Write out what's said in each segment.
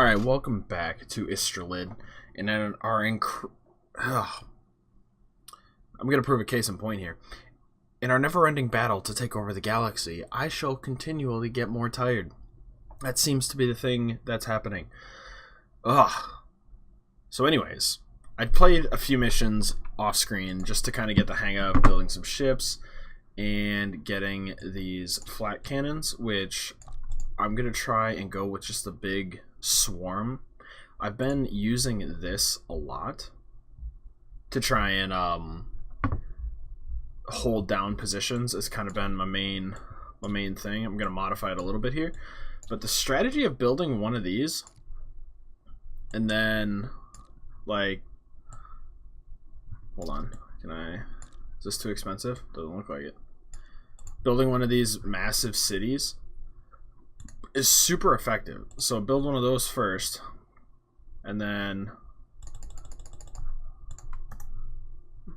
Alright, welcome back to Istrolid, and in our I'm gonna prove a case in point here. In our never-ending battle to take over the galaxy, I shall continually get more tired. That seems to be the thing that's happening. So anyways, I played a few missions off-screen just to kind of get the hang of building some ships and getting these flat cannons, which I'm gonna try and go with just the big swarm. I've been using this a lot to try and hold down positions. It's kind of been my main thing. I'm gonna modify it a little bit here, but the strategy of building one of these and then hold on, is this too expensive? Doesn't look like it. Building one of these massive cities is super effective. So build one of those first, and then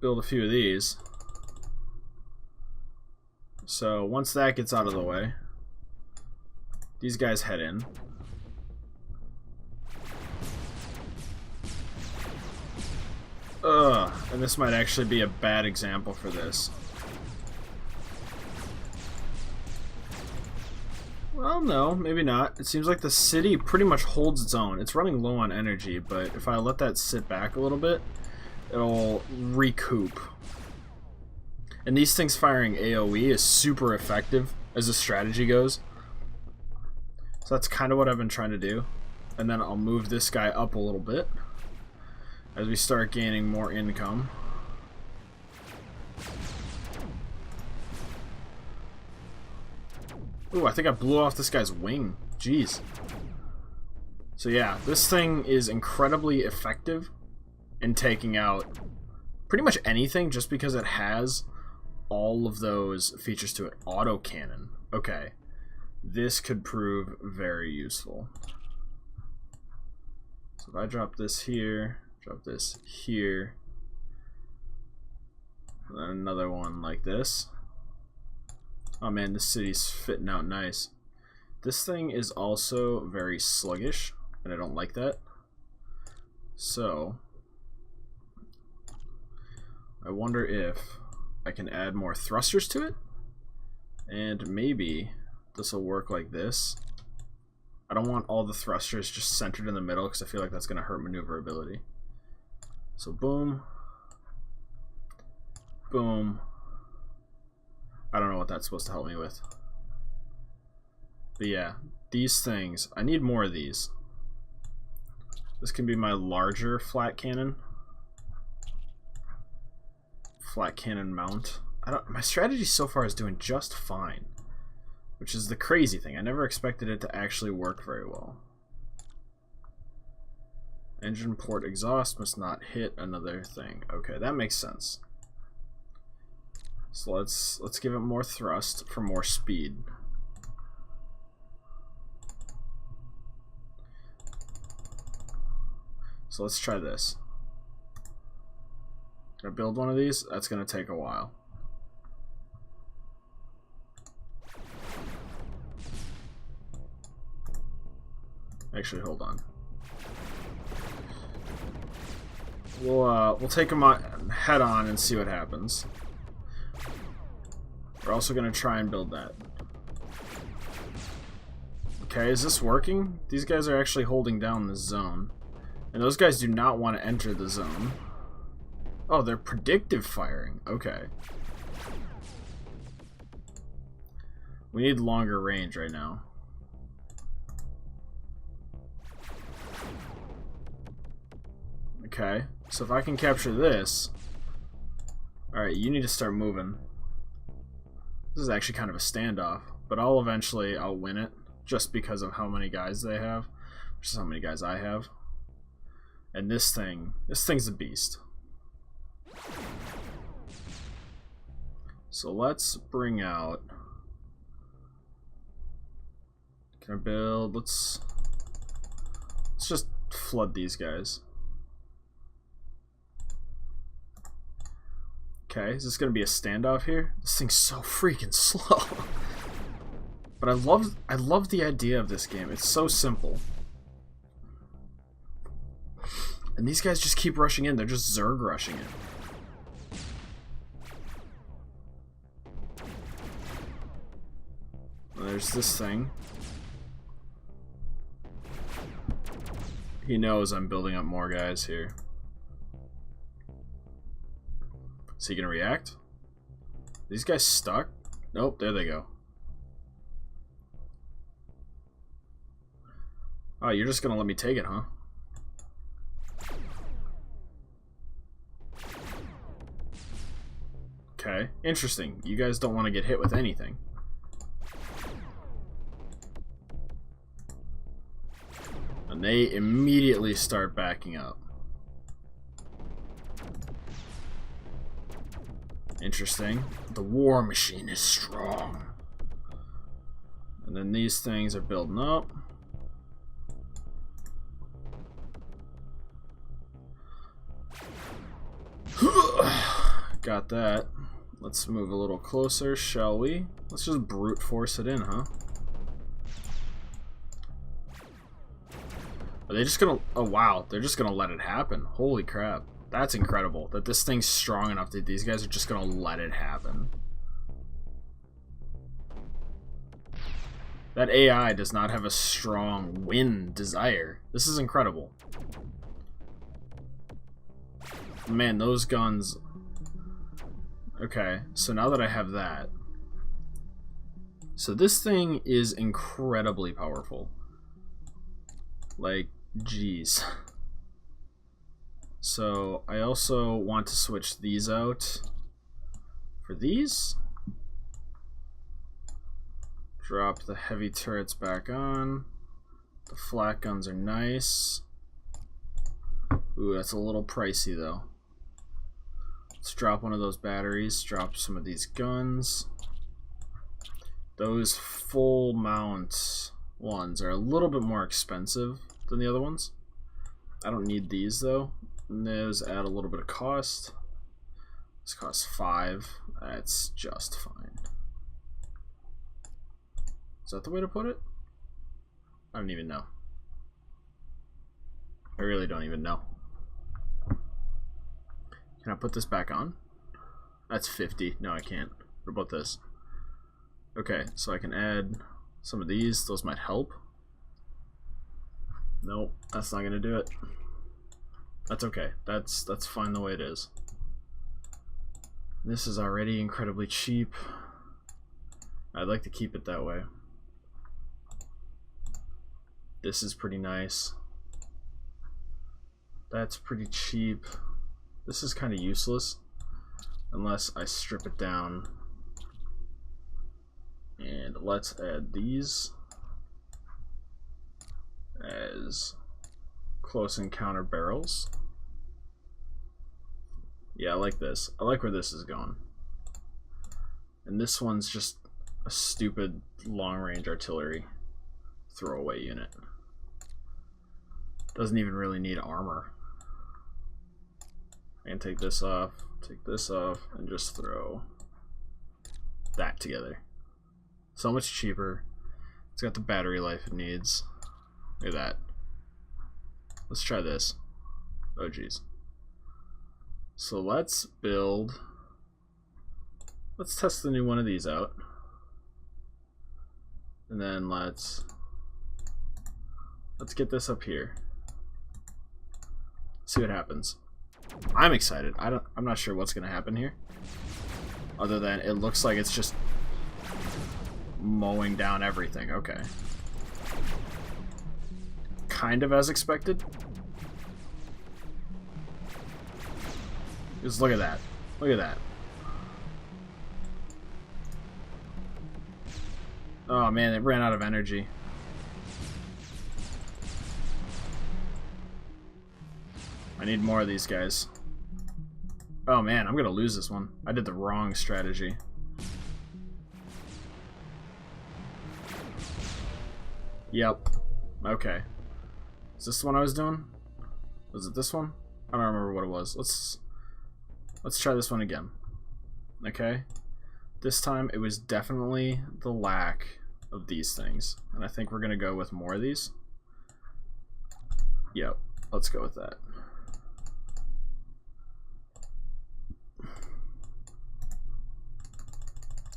build a few of these. So once that gets out of the way, these guys head in. And this might actually be a bad example for this. Well, no, maybe not. It seems like the city pretty much holds its own. It's running low on energy, but if I let that sit back a little bit, it'll recoup. And these things firing AoE is super effective as the strategy goes. So that's kind of what I've been trying to do. And then I'll move this guy up a little bit as we start gaining more income. Ooh, I think I blew off this guy's wing. Jeez. So yeah, this thing is incredibly effective in taking out pretty much anything just because it has all of those features to it. Autocannon. Okay. This could prove very useful. So if I drop this here, drop this here, and then another one like this. Oh man, this city's fitting out nice. This thing is also very sluggish, and I don't like that. So, I wonder if I can add more thrusters to it, and maybe this will work like this. I don't want all the thrusters just centered in the middle because I feel like that's going to hurt maneuverability. So boom, boom. I don't know what that's supposed to help me with. But yeah, these things, I need more of these. This can be my larger flat cannon. Flat cannon mount. My strategy so far is doing just fine, which is the crazy thing. I never expected it to actually work very well. Engine port exhaust must not hit another thing. Okay, that makes sense. So let's give it more thrust for more speed. So let's try this. Gonna build one of these. That's gonna take a while. Actually, hold on. We'll take them head on and see what happens. We're also going to try and build that. Okay, is this working? These guys are actually holding down the zone. And those guys do not want to enter the zone. Oh, they're predictive firing. Okay. We need longer range right now. Okay, so if I can capture this... Alright, you need to start moving. This is actually kind of a standoff, but I'll win it just because of how many guys they have, which is how many guys I have. And this thing's a beast. So let's bring out. Can I build? Let's just flood these guys. Okay, is this gonna be a standoff here? This thing's so freaking slow. But I love the idea of this game. It's so simple. And these guys just keep rushing in. They're just Zerg rushing in. And there's this thing. He knows I'm building up more guys here. Is he gonna react? These guys stuck? Nope, there they go. Oh, you're just gonna let me take it, huh? Okay, interesting. You guys don't want to get hit with anything. And they immediately start backing up. Interesting. The war machine is strong. And then these things are building up. Got that. Let's move a little closer, shall we? Let's just brute force it in, huh? Are they just gonna... Oh, wow. They're just gonna let it happen. Holy crap. That's incredible. That this thing's strong enough that these guys are just gonna let it happen. That AI does not have a strong win desire. This is incredible. Man, those guns... Okay, so now that I have that... So this thing is incredibly powerful. Like, jeez. So I also want to switch these out for these. Drop the heavy turrets back on. The flak guns are nice. Ooh, that's a little pricey though. Let's drop one of those batteries, drop some of these guns. Those full mount ones are a little bit more expensive than the other ones. I don't need these though. And those add a little bit of cost. This costs 5. That's just fine. Is that the way to put it? I don't even know. I really don't even know. Can I put this back on? That's 50. No, I can't. What about this? Okay, so I can add some of these. Those might help. Nope, that's not gonna do it. That's okay. That's fine the way it is. This is already incredibly cheap. I'd like to keep it that way. This is pretty nice. That's pretty cheap. This is kind of useless unless I strip it down. And let's add these as close encounter barrels. Yeah, I like this. I like where this is going. And this one's just a stupid long-range artillery throwaway unit. Doesn't even really need armor. I can take this off, and just throw that together. So much cheaper. It's got the battery life it needs. Look at that. Let's try this. Oh geez. So let's build... Let's test the new one of these out. And then let's get this up here. See what happens. I'm excited. I'm not sure what's gonna happen here. Other than it looks like it's just mowing down everything. Okay. Kind of as expected. Just look at that. Look at that. Oh man, it ran out of energy. I need more of these guys. Oh man, I'm gonna lose this one. I did the wrong strategy. Yep. Okay. Is this the one I was doing? Was it this one? I don't remember what it was. Let's try this one again. Okay. This time it was definitely the lack of these things. And I think we're gonna go with more of these. Yep. Let's go with that.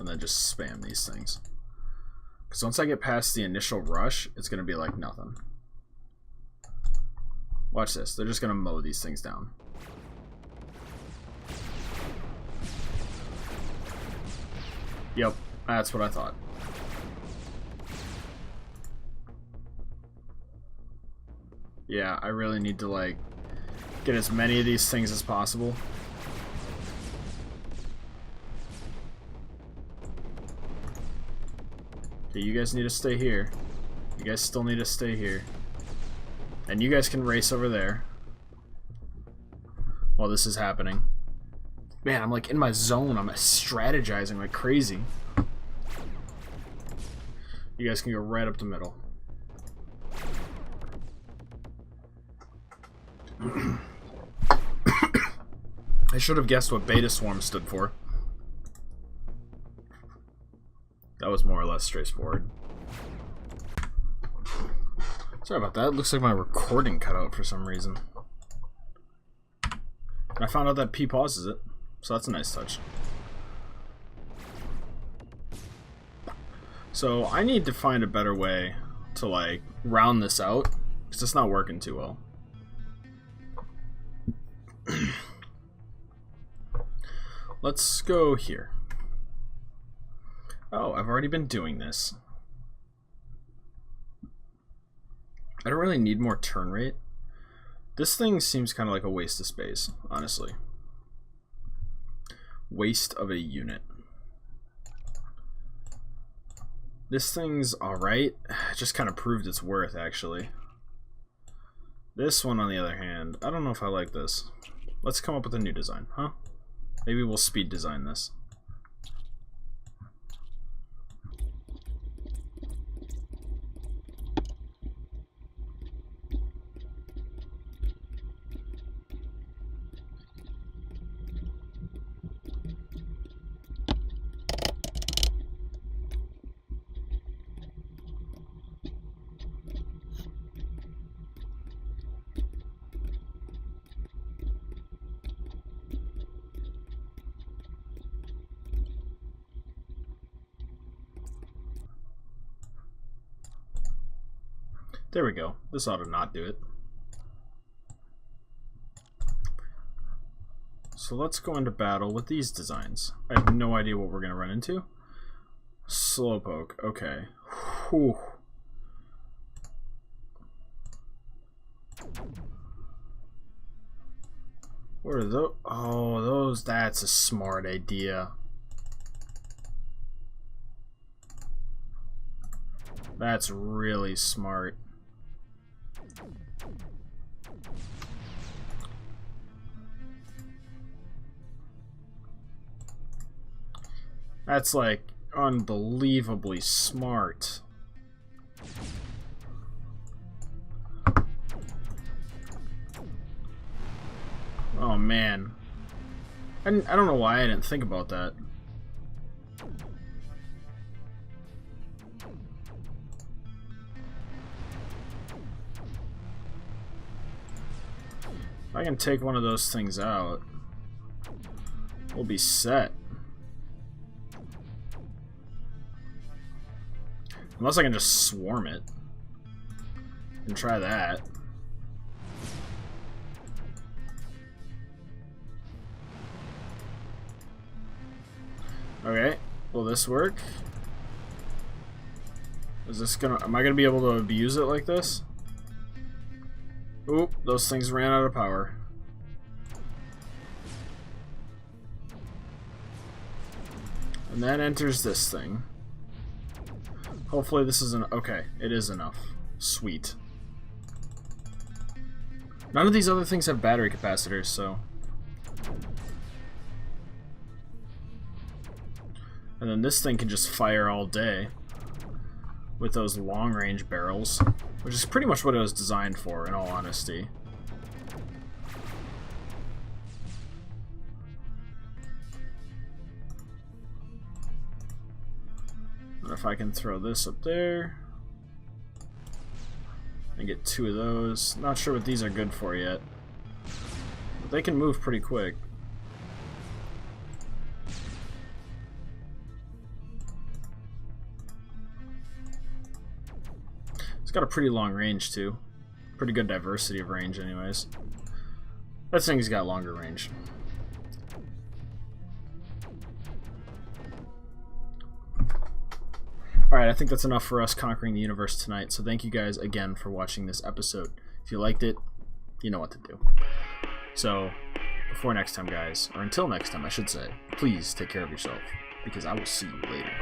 and then just spam these things. Because once I get past the initial rush, it's going to be like nothing. Watch this. They're just going to mow these things down. Yep, that's what I thought. Yeah, I really need to, like, get as many of these things as possible. Okay, you guys need to stay here. You guys still need to stay here. And you guys can race over there while this is happening. Man, I'm like in my zone. I'm strategizing like crazy. You guys can go right up the middle. I should have guessed what Beta Swarm stood for. That was more or less straightforward. Sorry about that. It looks like my recording cut out for some reason. I found out that P pauses it, so that's a nice touch. So I need to find a better way to like round this out, because it's not working too well. Let's go here. Oh, I've already been doing this. I don't really need more turn rate. This thing seems kind of like a waste of space, honestly. Waste of a unit. This thing's alright. Just kind of proved its worth, actually. This one, on the other hand, I don't know if I like this. Let's come up with a new design, huh? Maybe we'll speed design this. There we go. This ought to not do it. So let's go into battle with these designs. I have no idea what we're going to run into. Slowpoke. Okay. Whew. What are those? Oh, those. That's a smart idea. That's really smart. That's like unbelievably smart. Oh man. I don't know why I didn't think about that. If I can take one of those things out, we'll be set. Unless I can just swarm it. And try that. Okay, will this work? Is this gonna... Am I gonna be able to abuse it like this? Oop, those things ran out of power. And then enters this thing. Hopefully this is an... Okay, it is enough. Sweet. None of these other things have battery capacitors, so... And then this thing can just fire all day with those long-range barrels, which is pretty much what it was designed for, in all honesty. And if I can throw this up there and get 2 of those. Not sure what these are good for yet, but they can move pretty quick. It's got a pretty long range, too. Pretty good diversity of range, anyways. That thing's got longer range. Alright, I think that's enough for us conquering the universe tonight, so thank you guys again for watching this episode. If you liked it, you know what to do. So, before next time, guys, or until next time, I should say, please take care of yourself, because I will see you later.